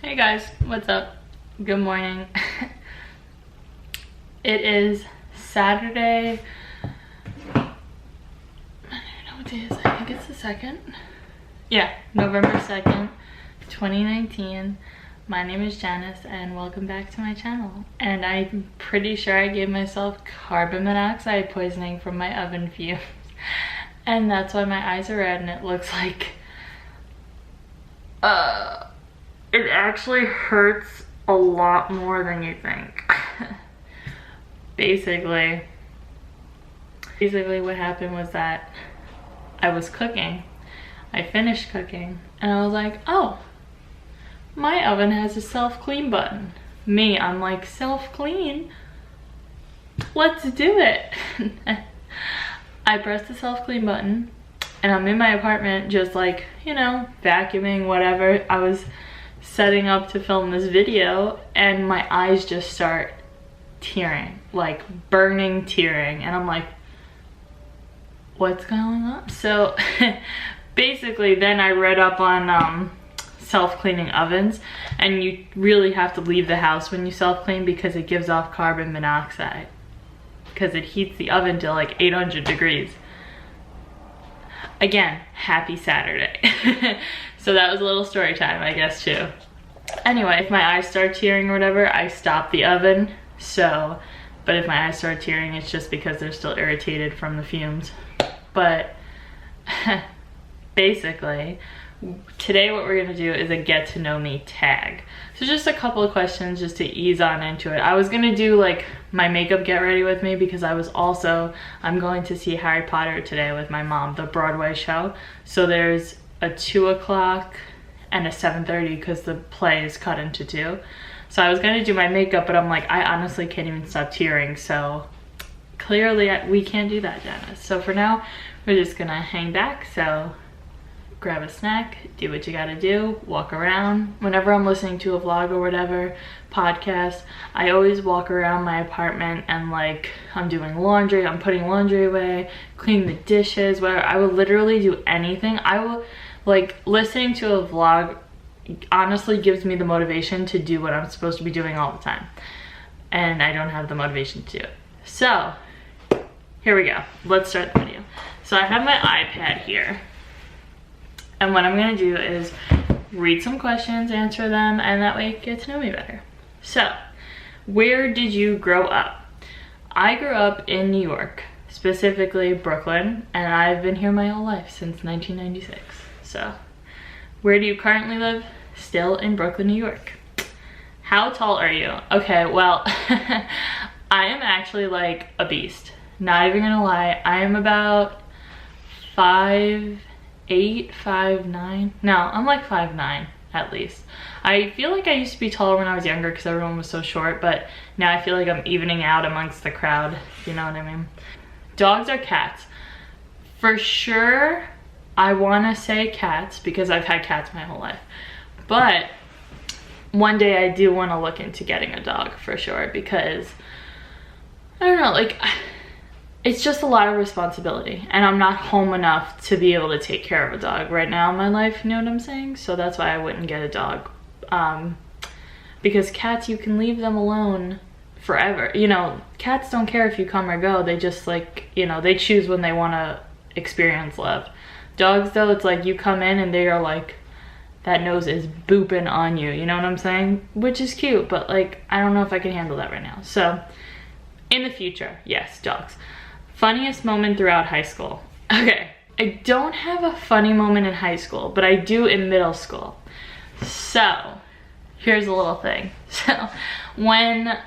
Hey guys, what's up? Good morning. It is Saturday. I don't know what day it is. I think it's the 2nd. Yeah, November 2nd, 2019. My name is Janice and welcome back to my channel. And I'm pretty sure I gave myself carbon monoxide poisoning from my oven fumes. And that's why my eyes are red and it looks like it actually hurts a lot more than you think. Basically what happened was that I was cooking. I finished cooking and I was like, oh, my oven has a self-clean button. Me, I'm like, self-clean? Let's do it. I pressed the self-clean button and I'm in my apartment just like, you know, vacuuming, whatever. I was setting up to film this video and my eyes just start tearing, like burning tearing, and I'm like, what's going on? So basically then I read up on self-cleaning ovens, and you really have to leave the house when you self-clean because it gives off carbon monoxide because it heats the oven to like 800 degrees. Again, happy Saturday. So that was a little story time, I guess, too. Anyway, if my eyes start tearing or whatever, I stop the oven. So, but if my eyes start tearing, it's just because they're still irritated from the fumes. But basically, today what we're gonna do is a get to know me tag. So just a couple of questions just to ease on into it. I was gonna do like my makeup get ready with me because I'm going to see Harry Potter today with my mom, the Broadway show. So there's a 2 o'clock and a 7:30 because the play is cut into 2. So I was gonna do my makeup, but I'm like, I honestly can't even stop tearing. So clearly we can't do that, Janice. So for now, we're just gonna hang back. So grab a snack, do what you gotta do, walk around. Whenever I'm listening to a vlog or whatever, podcast, I always walk around my apartment and like, I'm doing laundry, I'm putting laundry away, cleaning the dishes, whatever. I will literally do anything. I will, like, listening to a vlog honestly gives me the motivation to do what I'm supposed to be doing all the time. And I don't have the motivation to do it. So, here we go. Let's start the video. So I have my iPad here. And what I'm gonna do is read some questions, answer them, and that way get to know me better. So, where did you grow up? I grew up in New York, specifically Brooklyn, and I've been here my whole life since 1996. So, where do you currently live? Still in Brooklyn, New York. How tall are you? Okay, well, I am actually like a beast. Not even gonna lie, I am about 5'8", 5'9". No, I'm like 5'9" at least. I feel like I used to be taller when I was younger because everyone was so short, but now I feel like I'm evening out amongst the crowd, if you know what I mean. Dogs or cats? For sure, I want to say cats because I've had cats my whole life. But one day I do want to look into getting a dog for sure because, I don't know, like, it's just a lot of responsibility and I'm not home enough to be able to take care of a dog right now in my life, you know what I'm saying? So that's why I wouldn't get a dog. Because cats, you can leave them alone forever. You know, cats don't care if you come or go. They just like, you know, they choose when they want to experience love. Dogs though, it's like you come in and they are like, that nose is booping on you, you know what I'm saying? Which is cute, but like, I don't know if I can handle that right now. So, in the future, yes, dogs. Funniest moment throughout high school. Okay, I don't have a funny moment in high school, but I do in middle school. So, here's a little thing. So, when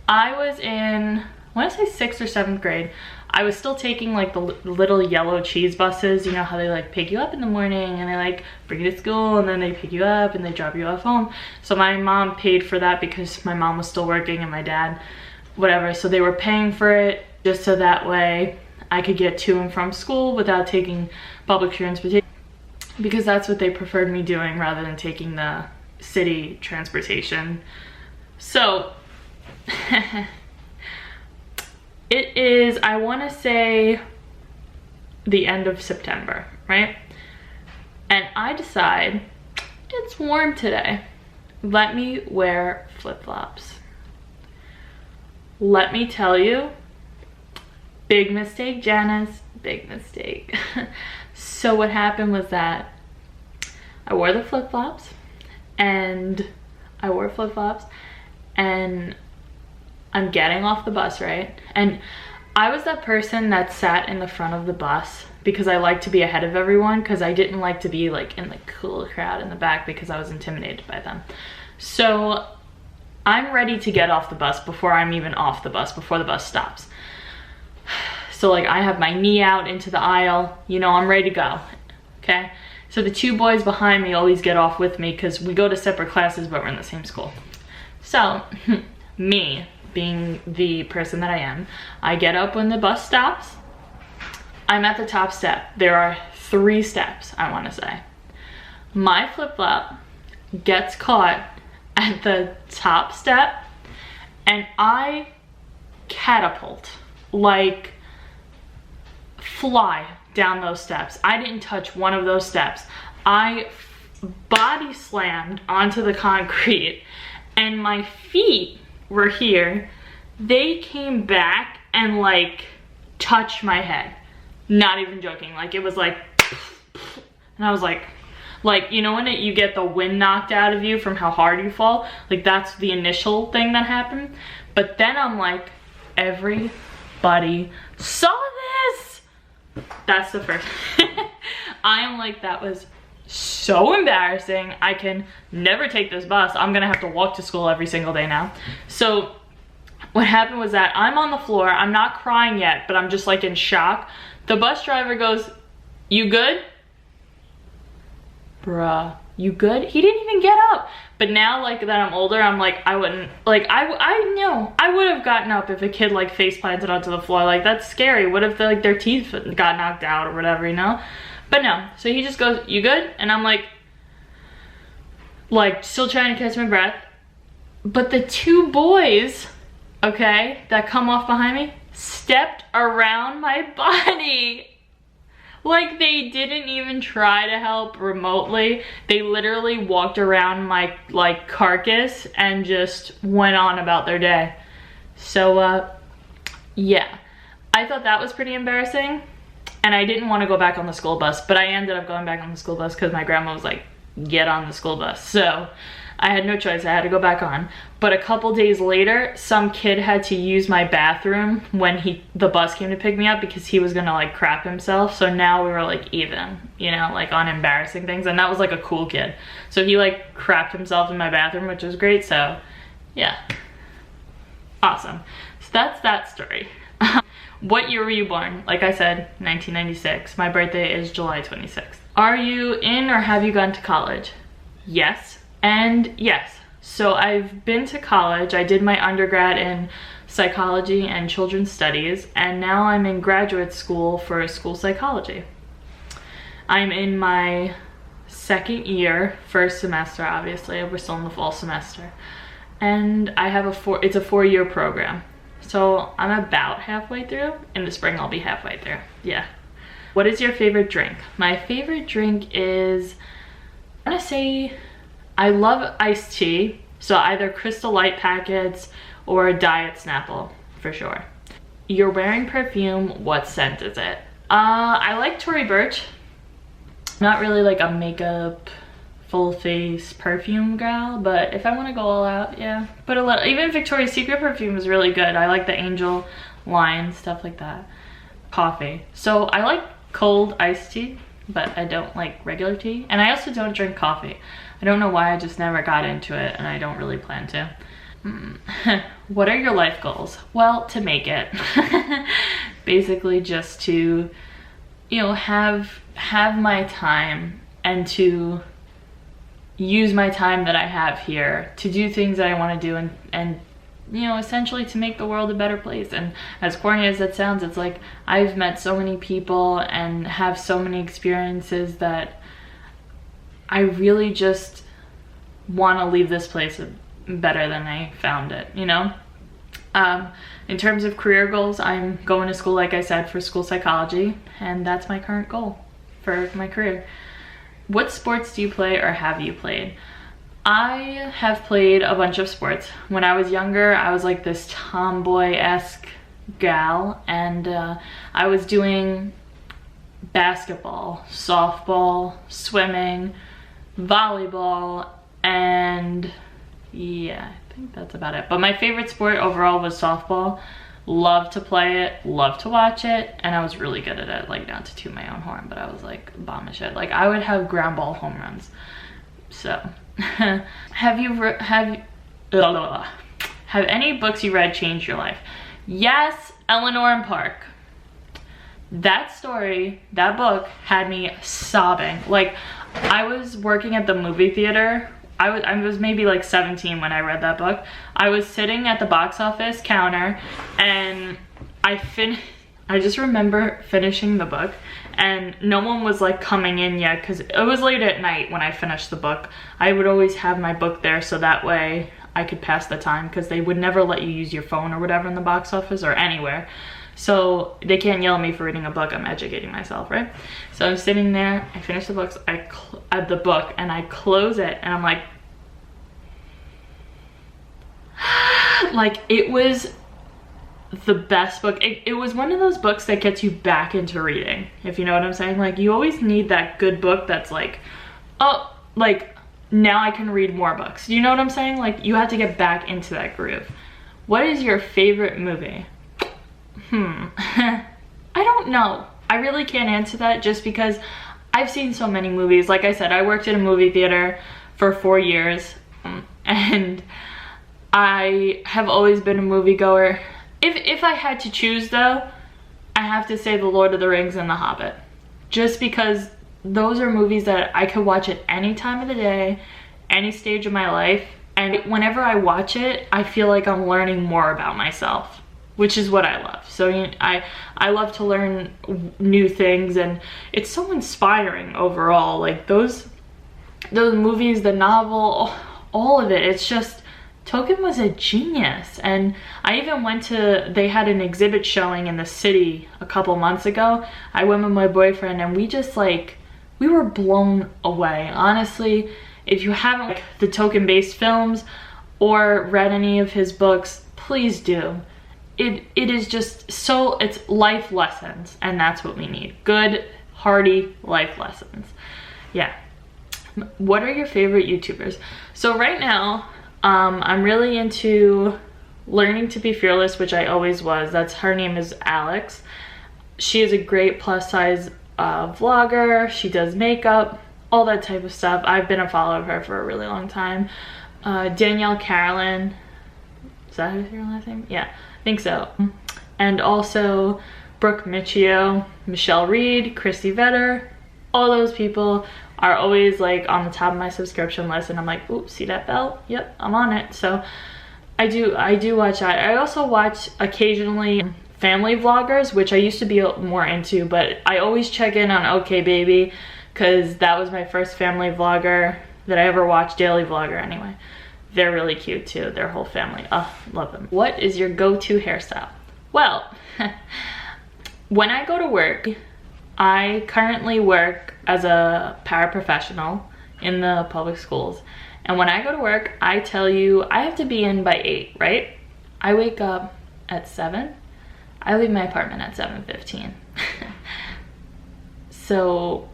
I was in, I want to say 6th or 7th grade, I was still taking like the little yellow cheese buses. You know how they like pick you up in the morning and they like bring you to school and then they pick you up and they drop you off home. So my mom paid for that because my mom was still working and my dad, whatever. So they were paying for it just so that way I could get to and from school without taking public transportation because that's what they preferred me doing rather than taking the city transportation. So it is, I want to say, the end of September, right? And I decide it's warm today. let me wear flip-flops. Let me tell you, big mistake, Janice, big mistake. So what happened was that I wore the flip-flops and I'm getting off the bus, right? And I was that person that sat in the front of the bus because I like to be ahead of everyone, because I didn't like to be like in the cool crowd in the back because I was intimidated by them. So I'm ready to get off the bus before I'm even off the bus, before the bus stops. So like I have my knee out into the aisle, you know, I'm ready to go, okay? So the two boys behind me always get off with me because we go to separate classes, but we're in the same school. So me, being the person that I am, I get up when the bus stops. I'm at the top step. There are 3 steps, I want to say. My flip-flop gets caught at the top step and I catapult, like fly down those steps. I didn't touch one of those steps. I body slammed onto the concrete and my feet were here. They came back and like touched my head. Not even joking. Like it was like, and I was like, you know when you get the wind knocked out of you from how hard you fall? Like that's the initial thing that happened. But then I'm like, everybody saw this. That's the first. I am like, that was so embarrassing. I can never take this bus. I'm gonna have to walk to school every single day now. So what happened was that I'm on the floor. I'm not crying yet, but I'm just like in shock. The bus driver goes, "You good?" Bruh, you good? He didn't even get up. But now like that I'm older, I'm like, I wouldn't, like I know I would have gotten up if a kid like face planted onto the floor. Like that's scary. What if like their teeth got knocked out or whatever, you know? But no, so he just goes, "You good?" And I'm like still trying to catch my breath. But the 2 boys, okay, that come off behind me, stepped around my body. Like they didn't even try to help remotely. They literally walked around my like carcass and just went on about their day. So yeah, I thought that was pretty embarrassing. And I didn't want to go back on the school bus, but I ended up going back on the school bus because my grandma was like, "Get on the school bus." So I had no choice, I had to go back on. But a couple days later, some kid had to use my bathroom when the bus came to pick me up because he was gonna like crap himself. So now we were like even, you know, like on embarrassing things. And that was like a cool kid. So he like crapped himself in my bathroom, which was great. So yeah, awesome. So that's that story. What year were you born? Like I said, 1996. My birthday is July 26th. Are you in or have you gone to college? Yes. And yes, so I've been to college. I did my undergrad in psychology and children's studies, and now I'm in graduate school for school psychology. I'm in my 2nd year, 1st semester, obviously. We're still in the fall semester. And I have it's a 4-year program. So I'm about halfway through. In the spring, I'll be halfway through, yeah. What is your favorite drink? My favorite drink is, I wanna say, I love iced tea, so either Crystal Light packets or Diet Snapple, for sure. You're wearing perfume, what scent is it? I like Tory Burch. Not really like a makeup, full face perfume gal, but if I wanna go all out, yeah. But a little, even Victoria's Secret perfume is really good. I like the Angel line, stuff like that. Coffee. So I like cold iced tea, but I don't like regular tea. And I also don't drink coffee. I don't know why, I just never got into it and I don't really plan to. What are your life goals? Well, to make it. Basically just to, you know, have my time and to use my time that I have here to do things that I want to do and you know, essentially to make the world a better place. And as corny as that sounds, it's like I've met so many people and have so many experiences that I really just want to leave this place better than I found it, you know? In terms of career goals, I'm going to school, like I said, for school psychology, and that's my current goal for my career. What sports do you play or have you played? I have played a bunch of sports. When I was younger, I was like this tomboy-esque gal, and I was doing basketball, softball, swimming, volleyball, and yeah, I think that's about it. But my favorite sport overall was softball. Love to play it, love to watch it, and I was really good at it. Like, not to toot my own horn, but I was like bomb as shit. Like, I would have ground ball home runs. So have any books you read changed your life? Yes, Eleanor and Park. That story, that book had me sobbing. Like, I was working at the movie theater. I was maybe like 17 when I read that book. I was sitting at the box office counter, and I just remember finishing the book, and no one was like coming in yet because it was late at night when I finished the book. I would always have my book there so that way I could pass the time, because they would never let you use your phone or whatever in the box office or anywhere. So they can't yell at me for reading a book. I'm educating myself, right? So I'm sitting there, I finish the book, and I close it, and I'm like, it was the best book. It was one of those books that gets you back into reading, if you know what I'm saying. Like, you always need that good book that's like, oh, like, now I can read more books. You know what I'm saying? Like, you have to get back into that groove. What is your favorite movie? I don't know. I really can't answer that, just because I've seen so many movies. Like I said, I worked in a movie theater for 4 years, and I have always been a moviegoer. If I had to choose though, I have to say The Lord of the Rings and The Hobbit. Just because those are movies that I could watch at any time of the day, any stage of my life, and whenever I watch it, I feel like I'm learning more about myself, which is what I love. So I love to learn new things, and it's so inspiring overall. Like, those movies, the novel, all of it, it's just, Tolkien was a genius. And I even they had an exhibit showing in the city a couple months ago. I went with my boyfriend, and we were blown away. Honestly, if you haven't the Tolkien-based films or read any of his books, please do. It is just so, it's life lessons, and that's what we need. Good, hearty life lessons. Yeah. What are your favorite YouTubers? So right now, I'm really into Learning to Be Fearless, which I always was. Her name is Alex. She is a great plus size vlogger. She does makeup, all that type of stuff. I've been a follower of her for a really long time. Danielle Carolyn, is that how you say her last name? Yeah, I think so. And also Brooke Michio, Michelle Reed, Christy Vetter. All those people are always like on the top of my subscription list, and I'm like, oops, see that bell? Yep, I'm on it. So I do watch that. I also watch occasionally family vloggers, which I used to be more into, but I always check in on OK Baby, because that was my first family vlogger that I ever watched, daily vlogger anyway. They're really cute too, their whole family. Oh, love them. What is your go-to hairstyle? Well, when I go to work, I currently work as a paraprofessional in the public schools. And when I go to work, I tell you, I have to be in by 8, right? I wake up at 7. I leave my apartment at 7:15. So,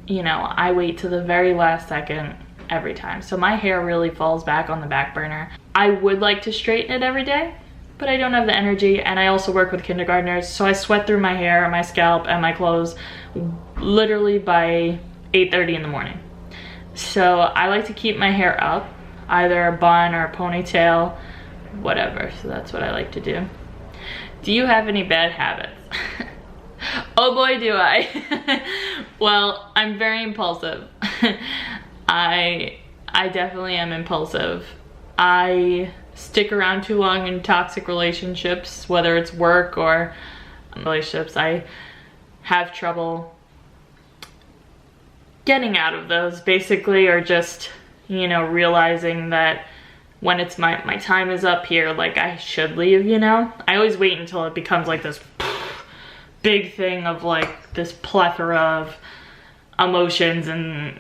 you know, I wait to the very last second every time. So my hair really falls back on the back burner. I would like to straighten it every day, but I don't have the energy, and I also work with kindergartners, so I sweat through my hair, my scalp, and my clothes literally by 8:30 in the morning. So I like to keep my hair up, either a bun or a ponytail, whatever. So that's what I like to do. Do you have any bad habits? Oh boy, do I. Well, I'm very impulsive. I definitely am impulsive. I stick around too long in toxic relationships, whether it's work or relationships. I have trouble getting out of those, basically, or just, you know, realizing that when it's my time is up here, like, I should leave, you know? I always wait until it becomes like this big thing of like this plethora of emotions, and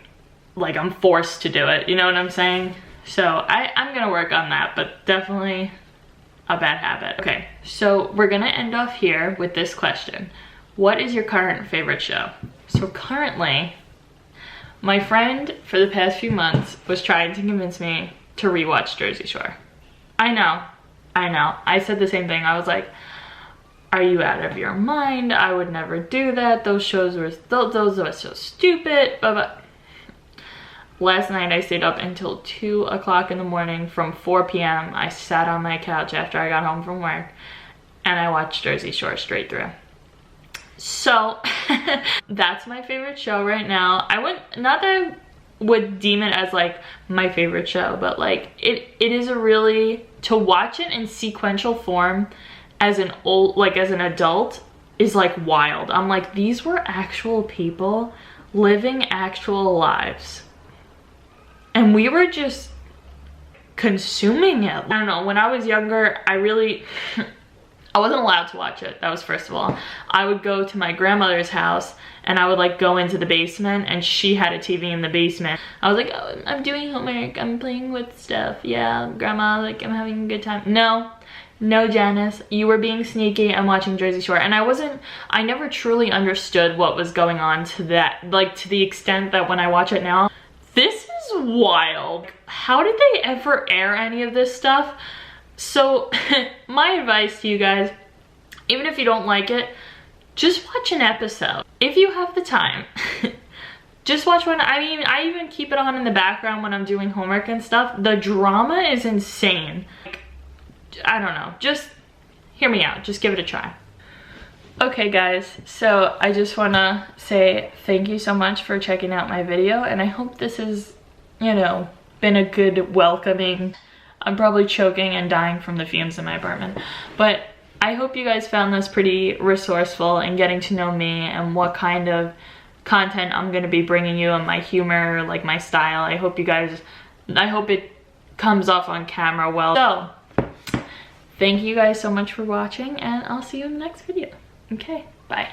like I'm forced to do it, you know what I'm saying? So I'm gonna work on that, but definitely a bad habit. Okay, so we're gonna end off here with this question. What is your current favorite show? So currently, my friend for the past few months was trying to convince me to rewatch Jersey Shore. I know. I said the same thing. I was like, are you out of your mind? I would never do that. Those shows were, those were so stupid. But last night I stayed up until 2 o'clock in the morning from 4 p.m. I sat on my couch after I got home from work and I watched Jersey Shore straight through. So that's my favorite show right now. I wouldn't, not that I would deem it as like my favorite show, but like it is a really, to watch it in sequential form as an adult is like wild. I'm like, these were actual people living actual lives. And we were just consuming it. I don't know, when I was younger, I wasn't allowed to watch it. That was first of all. I would go to my grandmother's house and I would like go into the basement and she had a TV in the basement. I was like, oh, I'm doing homework, I'm playing with stuff. Yeah, grandma, like I'm having a good time. No, Janice, you were being sneaky and watching Jersey Shore. And I never truly understood what was going on to that, like to the extent that when I watch it now, this is wild. How did they ever air any of this stuff? So my advice to you guys, even if you don't like it, just watch an episode. If you have the time, just watch one. I mean, I even keep it on in the background when I'm doing homework and stuff. The drama is insane. Like, I don't know, just hear me out, just give it a try. Okay guys, so I just wanna say thank you so much for checking out my video, and I hope this has, you know, been a good welcoming. I'm probably choking and dying from the fumes in my apartment, but I hope you guys found this pretty resourceful in getting to know me and what kind of content I'm gonna be bringing you and my humor, like my style. I hope it comes off on camera well. So, thank you guys so much for watching and I'll see you in the next video. Okay, bye.